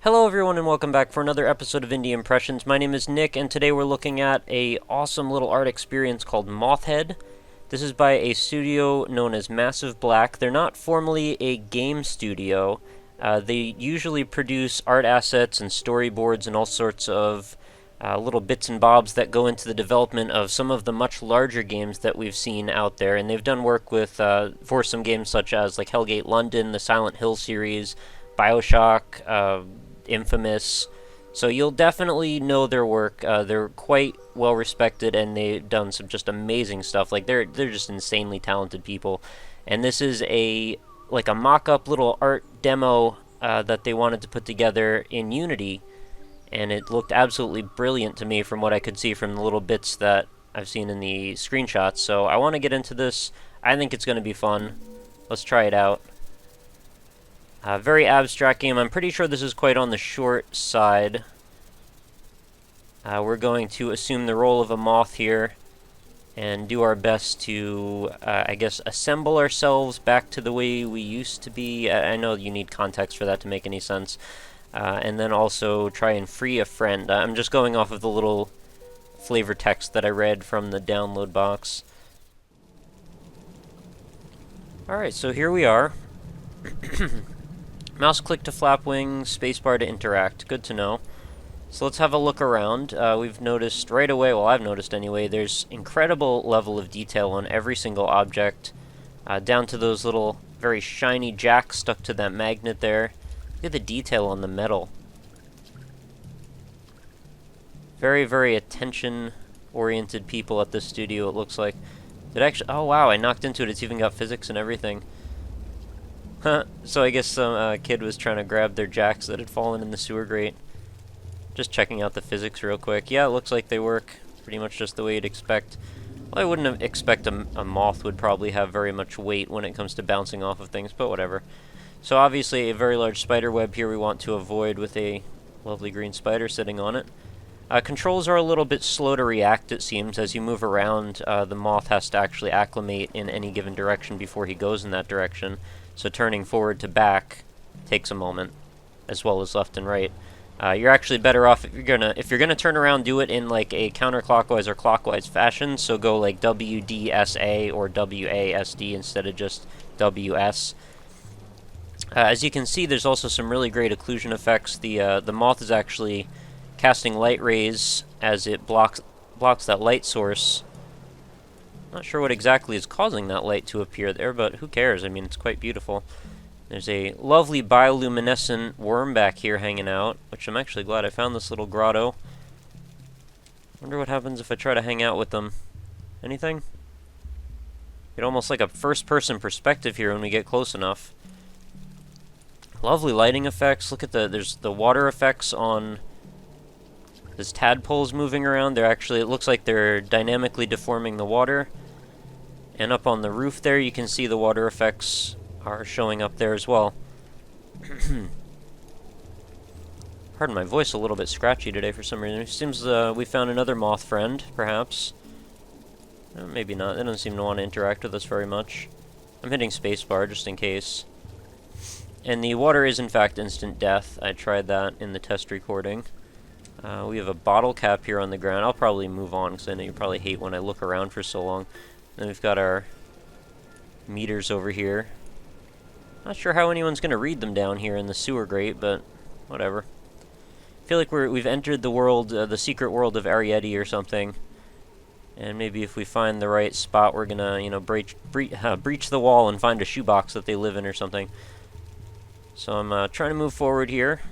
Hello everyone and welcome back for another episode of Indie Impressions. My name is Nick and today we're looking at a awesome little art experience called Mothhead. This is by a studio known as Massive Black. They're not formally a game studio. They usually produce art assets and storyboards and all sorts of little bits and bobs that go into the development of some of the much larger games that we've seen out there. And they've done work with for some games such as like Hellgate London, the Silent Hill series, Bioshock, Infamous. So you'll definitely know their work. They're quite well respected, and they've done some just amazing stuff. Like they're just insanely talented people. And this is a mock-up little art demo that they wanted to put together in Unity, and it looked absolutely brilliant to me from what I could see from the little bits that I've seen in the screenshots. So I want to get into this. I think it's going to be fun. Let's try it out. Very abstract game. I'm pretty sure this is quite on the short side. We're going to assume the role of a moth here and do our best to, I guess, assemble ourselves back to the way we used to be. I know you need context for that to make any sense. And then also try and free a friend. I'm just going off of the little flavor text that I read from the download box. Alright, so here we are. Mouse click to flap wings, spacebar to interact. Good to know. So let's have a look around. We've noticed right away, well I've noticed anyway, there's incredible level of detail on every single object. Down to those little very shiny jacks stuck to that magnet there. Look at the detail on the metal. Very, very attention-oriented people at this studio, it looks like. Did actually, oh wow, I knocked into it. It's even got physics and everything. So I guess some kid was trying to grab their jacks that had fallen in the sewer grate. Just checking out the physics real quick. Yeah, it looks like they work pretty much just the way you'd expect. Well, I wouldn't expect a moth would probably have very much weight when it comes to bouncing off of things, but whatever. So obviously a very large spider web here we want to avoid with a lovely green spider sitting on it. Controls are a little bit slow to react, it seems. As you move around, the moth has to actually acclimate in any given direction before he goes in that direction. So turning forward to back takes a moment, as well as left and right. You're actually better off if you're gonna turn around, do it in like a counterclockwise or clockwise fashion. So go like WDSA or WASD instead of just WS. As you can see, there's also some really great occlusion effects. The moth is actually casting light rays as it blocks that light source. Not sure what exactly is causing that light to appear there, but who cares? I mean, it's quite beautiful. There's a lovely bioluminescent worm back here hanging out, which I'm actually glad I found this little grotto. Wonder what happens if I try to hang out with them. Anything? Get almost like a first-person perspective here when we get close enough. Lovely lighting effects. Look at there's the water effects on these tadpoles moving around. They're actually, it looks like they're dynamically deforming the water. And up on the roof there, you can see the water effects are showing up there as well. Pardon my voice, a little bit scratchy today for some reason. It seems we found another moth friend, perhaps. Maybe not. They don't seem to want to interact with us very much. I'm hitting spacebar just in case. And the water is in fact instant death. I tried that in the test recording. We have a bottle cap here on the ground. I'll probably move on because I know you probably hate when I look around for so long. Then we've got our meters over here. Not sure how anyone's going to read them down here in the sewer grate, but whatever. I feel like we've entered the world, the secret world of Arietti or something. And maybe if we find the right spot, we're going to, you know, breach the wall and find a shoebox that they live in or something. So I'm trying to move forward here.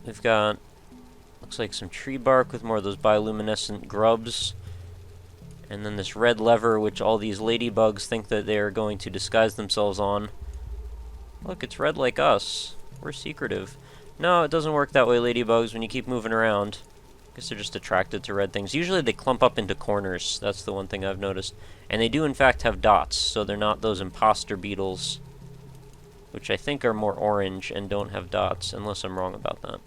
We've got, looks like some tree bark with more of those bioluminescent grubs. And then this red lever, which all these ladybugs think that they are going to disguise themselves on. Look, it's red like us. We're secretive. No, it doesn't work that way, ladybugs, when you keep moving around. I guess they're just attracted to red things. Usually they clump up into corners. That's the one thing I've noticed. And they do, in fact, have dots, so they're not those imposter beetles, which I think are more orange and don't have dots, unless I'm wrong about that.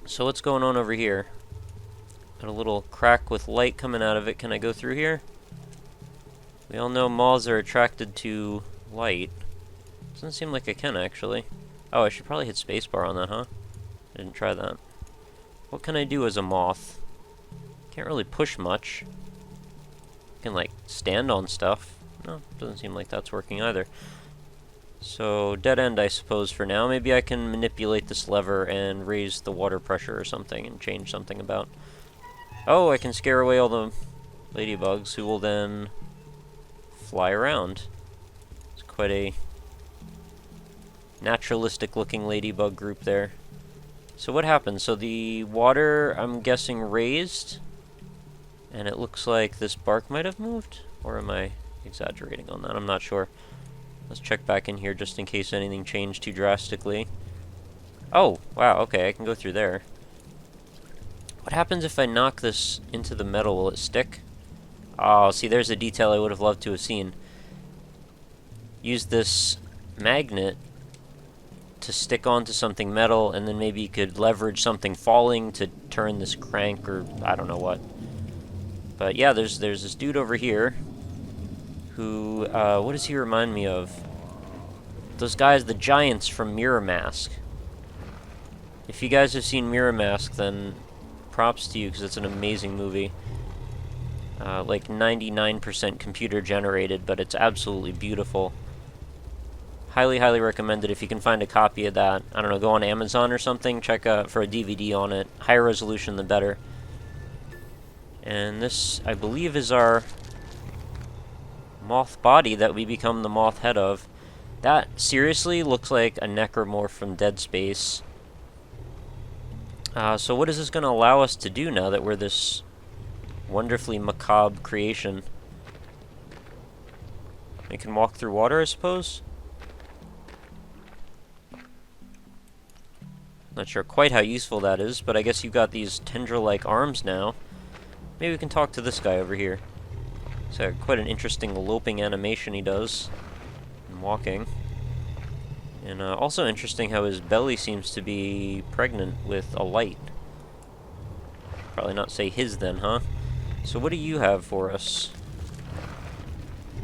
So what's going on over here? Got a little crack with light coming out of it. Can I go through here? We all know moths are attracted to light. Doesn't seem like I can, actually. Oh, I should probably hit spacebar on that, huh? I didn't try that. What can I do as a moth? Can't really push much. I can, like, stand on stuff. No, doesn't seem like that's working either. So, dead end, I suppose, for now. Maybe I can manipulate this lever and raise the water pressure or something and change something about. Oh, I can scare away all the ladybugs, who will then fly around. It's quite a naturalistic-looking ladybug group there. So what happens? So the water, I'm guessing, raised, and it looks like this bark might have moved? Or am I exaggerating on that? I'm not sure. Let's check back in here just in case anything changed too drastically. Oh, wow, okay, I can go through there. What happens if I knock this into the metal? Will it stick? Oh, see, there's a detail I would have loved to have seen. Use this magnet to stick onto something metal, and then maybe you could leverage something falling to turn this crank, or I don't know what. But yeah, there's this dude over here who, what does he remind me of? Those guys, the giants from Mirror Mask. If you guys have seen Mirror Mask, then props to you, because it's an amazing movie. Like 99% computer generated, but it's absolutely beautiful. Highly, highly recommended if you can find a copy of that. I don't know, go on Amazon or something, check for a DVD on it. Higher resolution, the better. And this, I believe, is our moth body that we become the moth head of. That seriously looks like a necromorph from Dead Space. So what is this going to allow us to do now that we're this wonderfully macabre creation? We can walk through water, I suppose? Not sure quite how useful that is, but I guess you've got these tendril-like arms now. Maybe we can talk to this guy over here. He's got quite an interesting loping animation he does. And walking. And also interesting how his belly seems to be pregnant with a light. Probably not say his then, huh? So what do you have for us?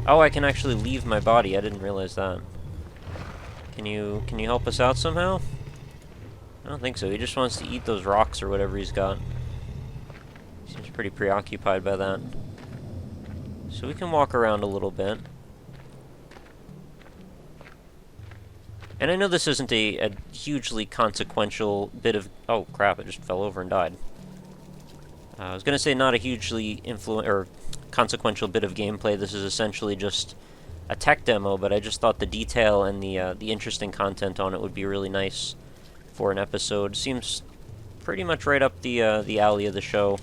Oh, I can actually leave my body. I didn't realize that. Can you help us out somehow? I don't think so. He just wants to eat those rocks or whatever he's got. Seems pretty preoccupied by that. So we can walk around a little bit. And I know this isn't a hugely consequential bit of... Oh, crap, it just fell over and died. I was going to say not a hugely consequential bit of gameplay. This is essentially just a tech demo, but I just thought the detail and the interesting content on it would be really nice for an episode. Seems pretty much right up the alley of the show.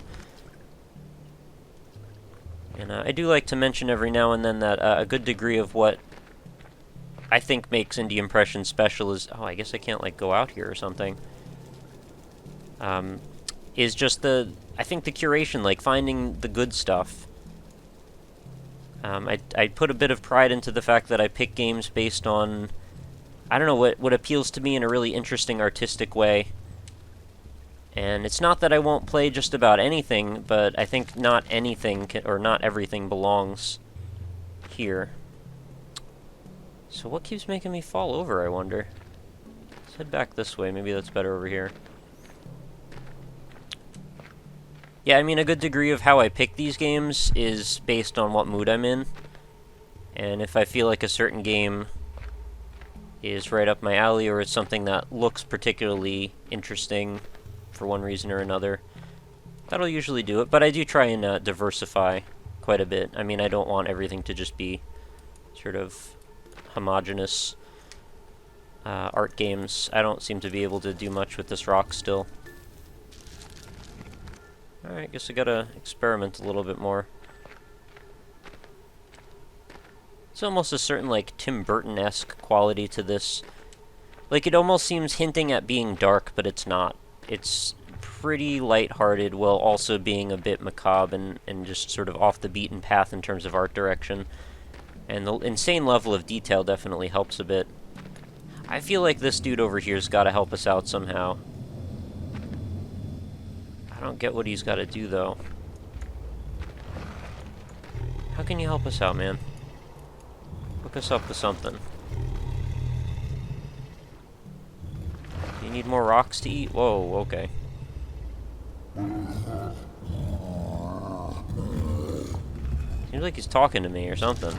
And I do like to mention every now and then that a good degree of what I think makes Indie Impression special is... Oh, I guess I can't, like, go out here or something. Is just I think the curation, like, finding the good stuff. I put a bit of pride into the fact that I pick games based on... I don't know, what appeals to me in a really interesting artistic way. And it's not that I won't play just about anything, but I think not anything, or not everything belongs here. So what keeps making me fall over, I wonder? Let's head back this way, maybe that's better over here. Yeah, I mean, a good degree of how I pick these games is based on what mood I'm in. And if I feel like a certain game is right up my alley, or it's something that looks particularly interesting for one reason or another, that'll usually do it. But I do try and diversify quite a bit. I mean, I don't want everything to just be sort of homogeneous art games. I don't seem to be able to do much with this rock still. Alright, guess I gotta experiment a little bit more. It's almost a certain, like, Tim Burton-esque quality to this. Like, it almost seems hinting at being dark, but it's not. It's pretty lighthearted while also being a bit macabre and just sort of off the beaten path in terms of art direction. And the insane level of detail definitely helps a bit. I feel like this dude over here's gotta help us out somehow. I don't get what he's gotta do, though. How can you help us out, man? Hook us up with something. Do you Need more rocks to eat? Whoa, okay. Seems like he's talking to me or something.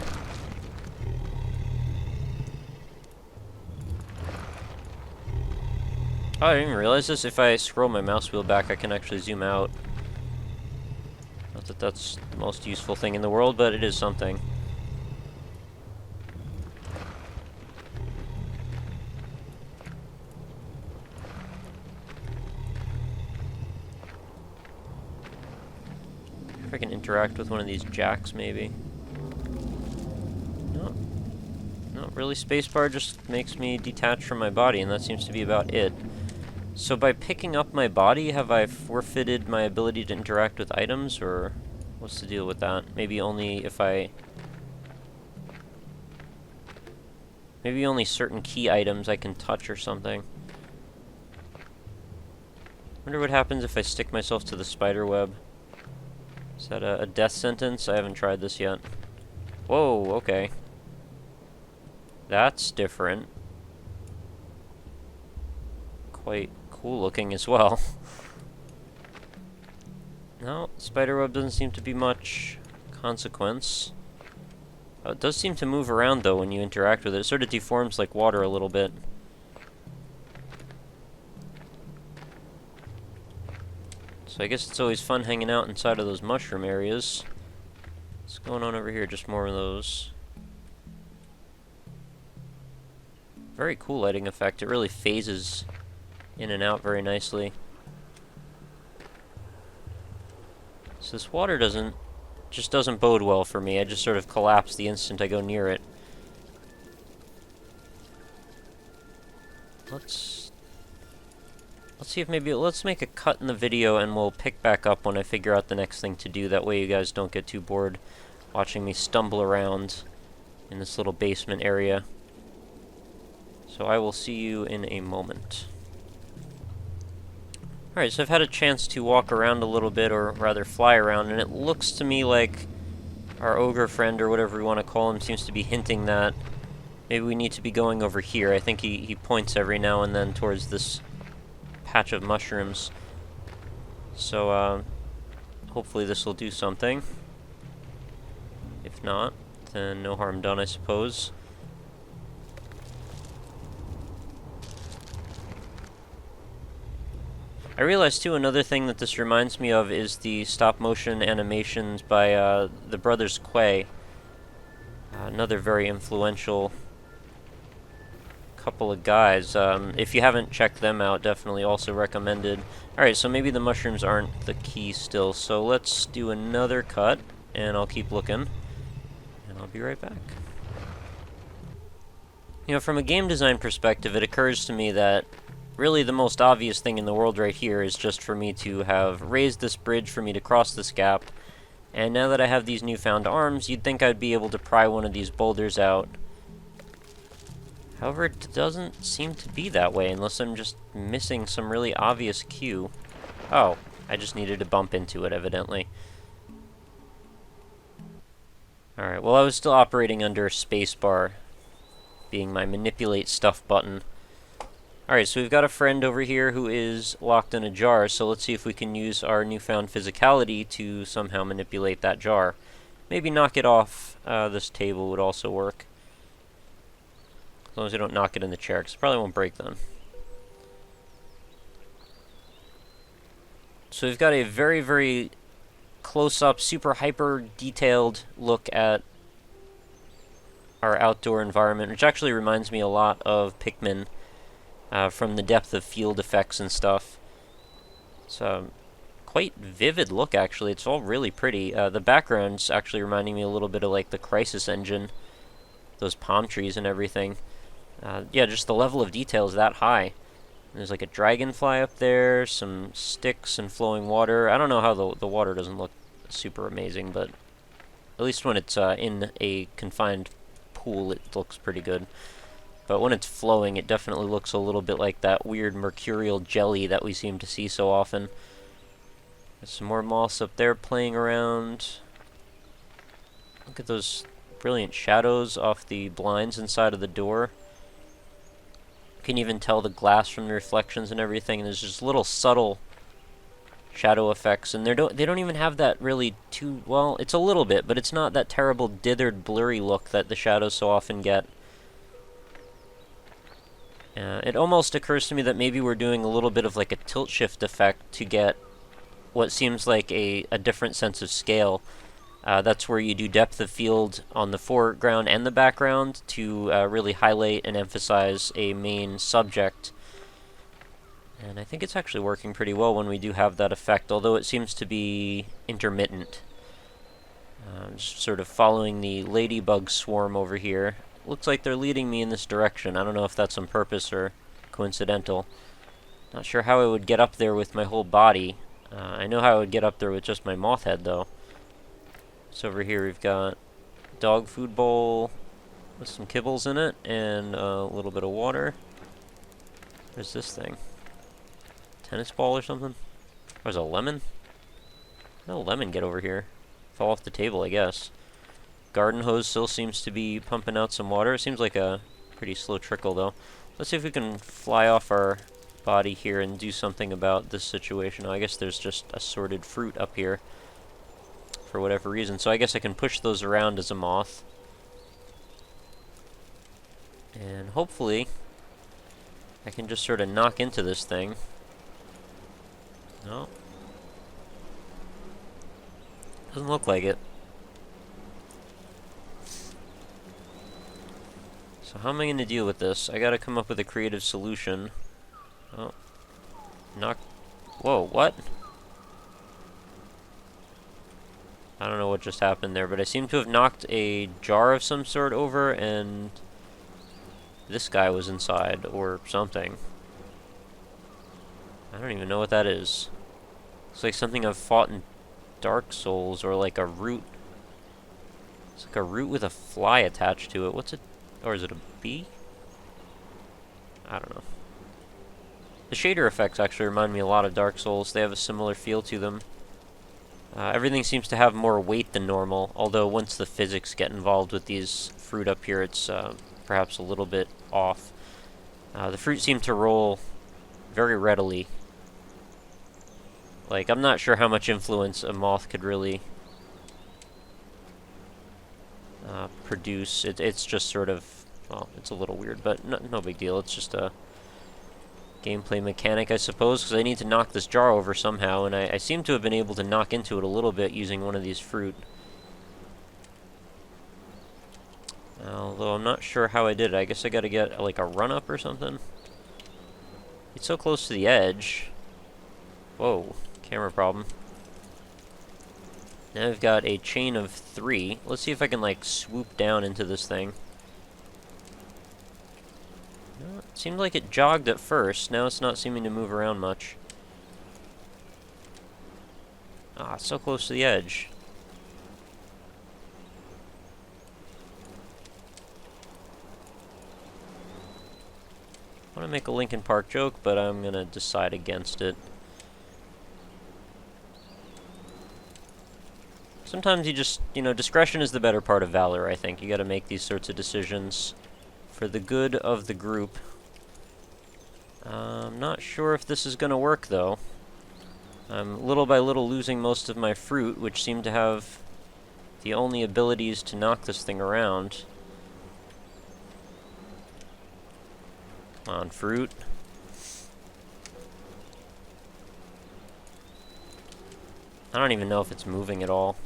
Oh, I didn't even realize this. If I scroll my mouse wheel back, I can actually zoom out. Not that that's the most useful thing in the world, but it is something. If I can interact with one of these jacks, maybe. No. No, really, spacebar just makes me detach from my body, and that seems to be about it. So by picking up my body, have I forfeited my ability to interact with items, or what's the deal with that? Maybe only if maybe only certain key items I can touch or something. Wonder what happens if I stick myself to the spider web. Is that a death sentence? I haven't tried this yet. Whoa, okay. That's different. Quite cool looking as well. No, spiderweb doesn't seem to be much consequence. It does seem to move around though when you interact with it. It sort of deforms like water a little bit. So I guess it's always fun hanging out inside of those mushroom areas. What's going on over here? Just more of those. Very cool lighting effect. It really phases in and out very nicely. So this water just doesn't bode well for me. I just sort of collapse the instant I go near it. Let's see if maybe let's make a cut in the video and we'll pick back up when I figure out the next thing to do. That way you guys don't get too bored watching me stumble around in this little basement area. So I will see you in a moment. Alright, so I've had a chance to walk around a little bit, or rather fly around, and it looks to me like our ogre friend, or whatever we want to call him, seems to be hinting that maybe we need to be going over here. I think he points every now and then towards this patch of mushrooms. So, hopefully this will do something. If not, then no harm done, I suppose. I realized too, another thing that this reminds me of is the stop-motion animations by the brothers Quay. Another very influential couple of guys. If you haven't checked them out, definitely also recommended. Alright, so maybe the mushrooms aren't the key still, so let's do another cut, and I'll keep looking, and I'll be right back. You know, from a game design perspective, it occurs to me that really the most obvious thing in the world right here is just for me to have raised this bridge for me to cross this gap, and now that I have these newfound arms, you'd think I'd be able to pry one of these boulders out. However, it doesn't seem to be that way unless I'm just missing some really obvious cue. Oh, I just needed to bump into it, evidently. Alright, well I was still operating under spacebar, being my manipulate stuff button. Alright, so we've got a friend over here who is locked in a jar, so let's see if we can use our newfound physicality to somehow manipulate that jar. Maybe knock it off this table would also work. As long as we don't knock it in the chair, because it probably won't break then. So we've got a very, very close-up, super hyper-detailed look at our outdoor environment, which actually reminds me a lot of Pikmin. From the depth of field effects and stuff. It's a quite vivid look, actually. It's all really pretty. The background's actually reminding me a little bit of like the Crisis engine. Those palm trees and everything. Yeah, just the level of detail is that high. There's like a dragonfly up there, some sticks and flowing water. I don't know how the water doesn't look super amazing, but at least when it's in a confined pool, it looks pretty good. But when it's flowing, it definitely looks a little bit like that weird mercurial jelly that we seem to see so often. There's some more moths up there playing around. Look at those brilliant shadows off the blinds inside of the door. You can even tell the glass from the reflections and everything, and there's just little subtle shadow effects, and they don't even have that really too well. It's a little bit, but it's not that terrible dithered, blurry look that the shadows so often get. It almost occurs to me that maybe we're doing a little bit of like a tilt shift effect to get what seems like a different sense of scale. That's where you do depth of field on the foreground and the background to really highlight and emphasize a main subject. And I think it's actually working pretty well when we do have that effect, although it seems to be intermittent. Just sort of following the ladybug swarm over here. Looks like they're leading me in this direction. I don't know if that's on purpose or coincidental. Not sure how I would get up there with my whole body. I know how I would get up there with just my moth head, though. So over here we've got dog food bowl with some kibbles in it and a little bit of water. Where's this thing? Tennis ball or something? There's a lemon? How did a lemon get over here? Fell off the table, I guess. Garden hose still seems to be pumping out some water. It seems like a pretty slow trickle, though. Let's see if we can fly off our body here and do something about this situation. Oh, I guess there's just assorted fruit up here for whatever reason. So I guess I can push those around as a moth. And hopefully I can just sort of knock into this thing. No. Doesn't look like it. So how am I going to deal with this? I gotta come up with a creative solution. Oh. Knock. Whoa, what? I don't know what just happened there, but I seem to have knocked a jar of some sort over, and this guy was inside, or something. I don't even know what that is. Looks like something I've fought in Dark Souls, or like a root. It's like a root with a fly attached to it. What's it? Or is it a bee? I don't know. The shader effects actually remind me a lot of Dark Souls. They have a similar feel to them. Everything seems to have more weight than normal, although once the physics get involved with these fruit up here, it's perhaps a little bit off. The fruit seem to roll very readily. Like, I'm not sure how much influence a moth could really produce. It's just sort of, well, it's a little weird, but no big deal. It's just a gameplay mechanic, I suppose, because I need to knock this jar over somehow, and I seem to have been able to knock into it a little bit using one of these fruit. Although I'm not sure how I did it. I guess I gotta get, like, a run-up or something. It's so close to the edge. Whoa, camera problem. Now I've got a chain of 3. Let's see if I can, like, swoop down into this thing. No, it seemed like it jogged at first. Now it's not seeming to move around much. Ah, it's so close to the edge. I want to make a Linkin Park joke, but I'm going to decide against it. Sometimes you just, discretion is the better part of valor, I think. You gotta make these sorts of decisions for the good of the group. I'm not sure if this is gonna work, though. I'm little by little losing most of my fruit, which seem to have the only abilities to knock this thing around. Come on, fruit. I don't even know if it's moving at all.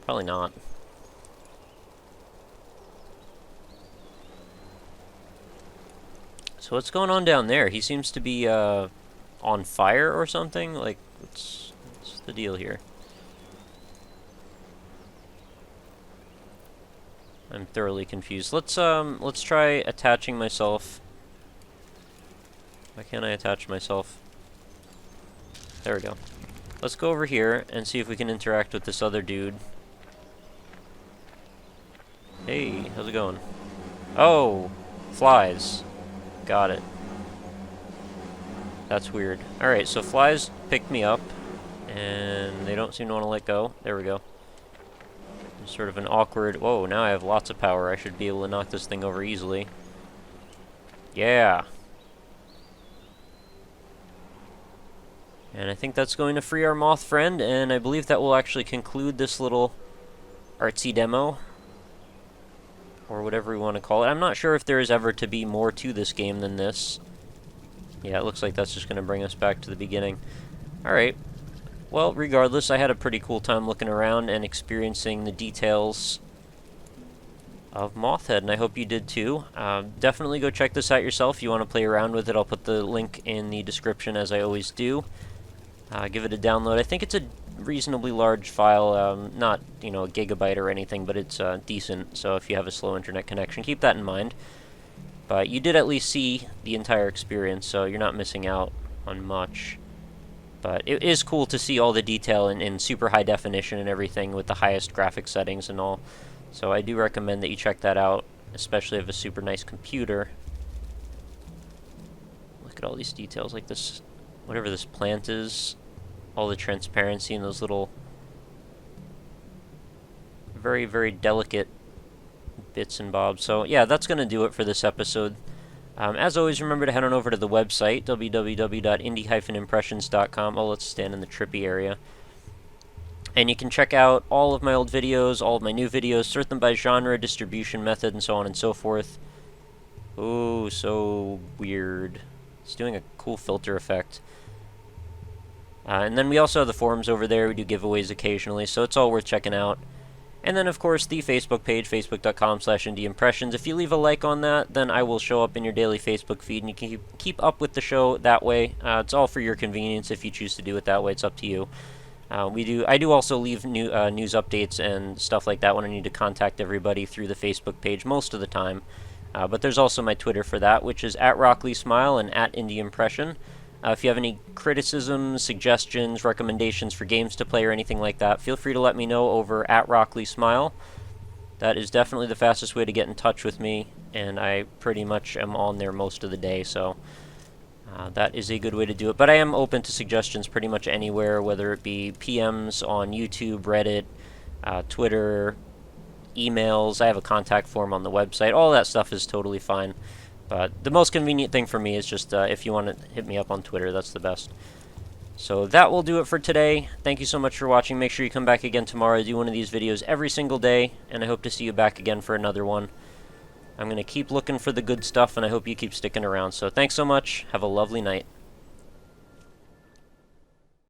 Probably not. So what's going on down there? He seems to be on fire or something? Like, what's the deal here? I'm thoroughly confused. Let's try attaching myself. Why can't I attach myself? There we go. Let's go over here and see if we can interact with this other dude. Hey, how's it going? Oh, flies. Got it. That's weird. Alright, so flies picked me up, and they don't seem to want to let go. There we go. There's sort of an awkward... Whoa, now I have lots of power. I should be able to knock this thing over easily. Yeah. And I think that's going to free our moth friend, and I believe that will actually conclude this little artsy demo, or whatever we want to call it. I'm not sure if there is ever to be more to this game than this. Yeah, it looks like that's just going to bring us back to the beginning. Alright. Well, regardless, I had a pretty cool time looking around and experiencing the details of Mothhead, and I hope you did too. Definitely go check this out yourself if you want to play around with it. I'll put the link in the description, as I always do. Give it a download. I think it's a reasonably large file, not, you know, a gigabyte or anything, but it's decent, so if you have a slow internet connection, keep that in mind. But you did at least see the entire experience, so you're not missing out on much. But it is cool to see all the detail in super high definition and everything with the highest graphic settings and all. So I do recommend that you check that out, especially if you have a super nice computer. Look at all these details, like this, whatever this plant is, all the transparency and those little very, very delicate bits and bobs. So yeah, that's going to do it for this episode. As always, remember to head on over to the website, www.indie-impressions.com. Oh, let's stand in the trippy area. And you can check out all of my old videos, all of my new videos, sort them by genre, distribution method, and so on and so forth. Oh, so weird. It's doing a cool filter effect. And then we also have the forums over there. We do giveaways occasionally, so it's all worth checking out. And then, of course, the Facebook page, facebook.com/indieimpressions. If you leave a like on that, then I will show up in your daily Facebook feed, and you can keep up with the show that way. It's all for your convenience. If you choose to do it that way, it's up to you. I do also leave news updates and stuff like that when I need to contact everybody through the Facebook page most of the time. But there's also my Twitter for that, which is @RockLeeSmile and @IndieImpression. If you have any criticisms, suggestions, recommendations for games to play or anything like that, feel free to let me know over @RockLeeSmile. That is definitely the fastest way to get in touch with me, and I pretty much am on there most of the day, so that is a good way to do it. But I am open to suggestions pretty much anywhere, whether it be PMs on YouTube, Reddit, Twitter, emails. I have a contact form on the website. All that stuff is totally fine. But the most convenient thing for me is just if you want to hit me up on Twitter, that's the best. So that will do it for today. Thank you so much for watching. Make sure you come back again tomorrow. I do one of these videos every single day, and I hope to see you back again for another one. I'm going to keep looking for the good stuff, and I hope you keep sticking around. So thanks so much. Have a lovely night.